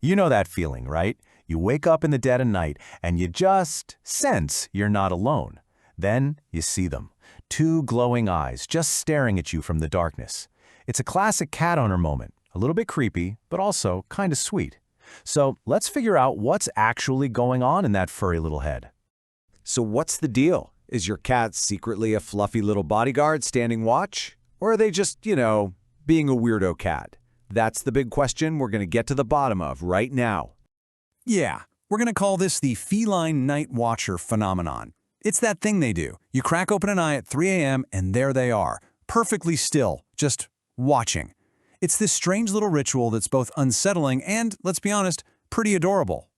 You know that feeling, right? You wake up in the dead of night and you just sense you're not alone. Then you see them. Two glowing eyes just staring at you from the darkness. It's a classic cat owner moment, a little bit creepy, but also kind of sweet. So let's figure out what's actually going on in that furry little head. So what's the deal? Is your cat secretly a fluffy little bodyguard standing watch? Or are they just, being a weirdo cat? That's the big question we're going to get to the bottom of right now. Yeah, we're going to call this the feline night watcher phenomenon. It's that thing they do. You crack open an eye at 3 a.m. and there they are, perfectly still, just watching. It's this strange little ritual that's both unsettling and, let's be honest, pretty adorable.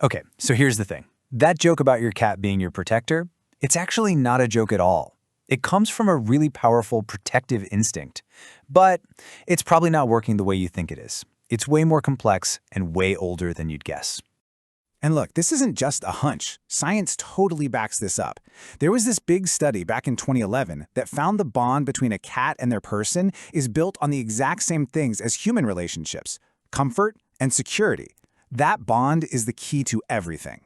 Okay, so here's the thing. That joke about your cat being your protector, it's actually not a joke at all. It comes from a really powerful protective instinct. But it's probably not working the way you think it is. It's way more complex and way older than you'd guess. And look, this isn't just a hunch. Science totally backs this up. There was this big study back in 2011 that found the bond between a cat and their person is built on the exact same things as human relationships: comfort and security. That bond is the key to everything.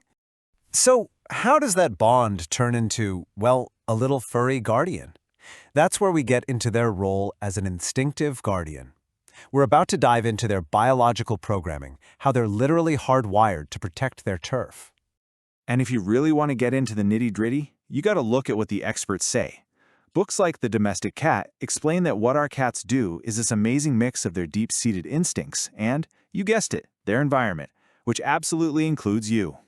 So how does that bond turn into, well, a little furry guardian? That's where we get into their role as an instinctive guardian. We're about to dive into their biological programming, how they're literally hardwired to protect their turf. And if you really want to get into the nitty-gritty, you got to look at what the experts say. Books like The Domestic Cat explain that what our cats do is this amazing mix of their deep-seated instincts and, you guessed it, their environment, which absolutely includes you.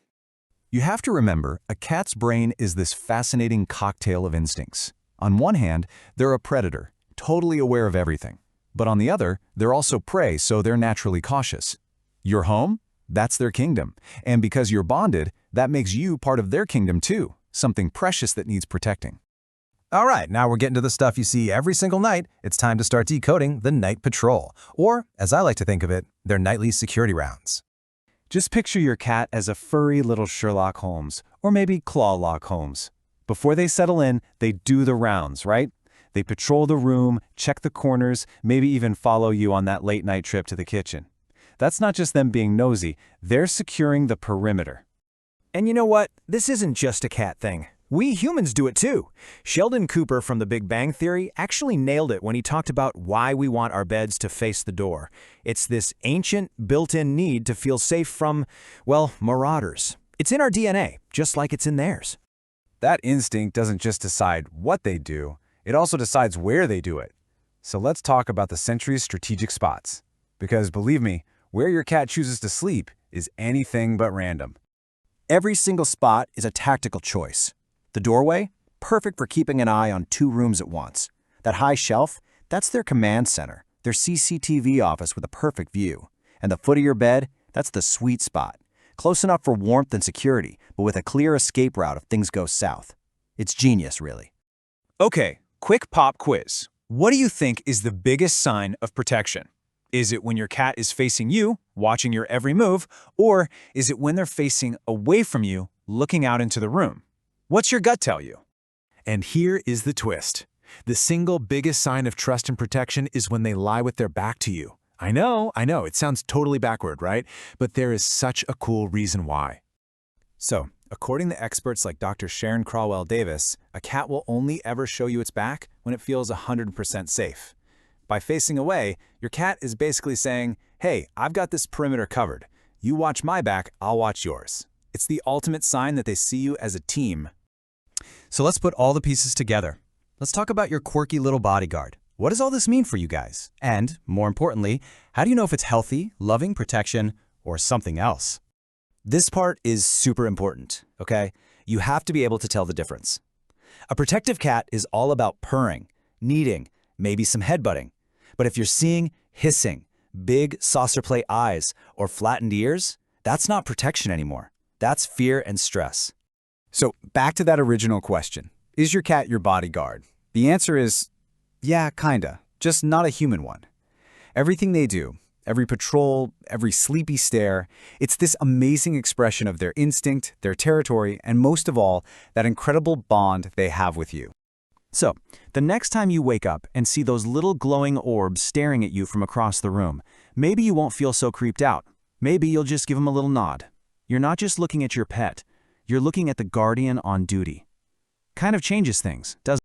You have to remember, a cat's brain is this fascinating cocktail of instincts. On one hand, they're a predator, totally aware of everything. But on the other, they're also prey, so they're naturally cautious. Your home? That's their kingdom. And because you're bonded, that makes you part of their kingdom too, something precious that needs protecting. All right, now we're getting to the stuff you see every single night. It's time to start decoding the night patrol, or, as I like to think of it, their nightly security rounds. Just picture your cat as a furry little Sherlock Holmes, or maybe Clawlock Holmes. Before they settle in, they do the rounds, right? They patrol the room, check the corners, maybe even follow you on that late-night trip to the kitchen. That's not just them being nosy, they're securing the perimeter. And you know what? This isn't just a cat thing. We humans do it too. Sheldon Cooper from The Big Bang Theory actually nailed it when he talked about why we want our beds to face the door. It's this ancient, built-in need to feel safe from, well, marauders. It's in our DNA, just like it's in theirs. That instinct doesn't just decide what they do, it also decides where they do it. So let's talk about the Sentry's strategic spots. Because believe me, where your cat chooses to sleep is anything but random. Every single spot is a tactical choice. The doorway? Perfect for keeping an eye on 2 rooms at once. That high shelf? That's their command center, their CCTV office with a perfect view. And the foot of your bed? That's the sweet spot. Close enough for warmth and security, but with a clear escape route if things go south. It's genius, really. Okay, quick pop quiz. What do you think is the biggest sign of protection? Is it when your cat is facing you, watching your every move, or is it when they're facing away from you, looking out into the room? What's your gut tell you? And here is the twist. The single biggest sign of trust and protection is when they lie with their back to you. I know, it sounds totally backward, right? But there is such a cool reason why. So, according to experts like Dr. Sharon Crawwell Davis, a cat will only ever show you its back when it feels 100% safe. By facing away, your cat is basically saying, hey, I've got this perimeter covered. You watch my back, I'll watch yours. It's the ultimate sign that they see you as a team. So let's put all the pieces together. Let's talk about your quirky little bodyguard. What does all this mean for you guys? And, more importantly, how do you know if it's healthy, loving protection, or something else? This part is super important, okay? You have to be able to tell the difference. A protective cat is all about purring, kneading, maybe some headbutting. But if you're seeing hissing, big saucer plate eyes, or flattened ears, that's not protection anymore. That's fear and stress. So, back to that original question. Is your cat your bodyguard? The answer is, yeah, kinda. Just not a human one. Everything they do, every patrol, every sleepy stare, it's this amazing expression of their instinct, their territory, and most of all, that incredible bond they have with you. So, the next time you wake up and see those little glowing orbs staring at you from across the room, maybe you won't feel so creeped out. Maybe you'll just give him a little nod. You're not just looking at your pet, you're looking at the guardian on duty. Kind of changes things, doesn't it?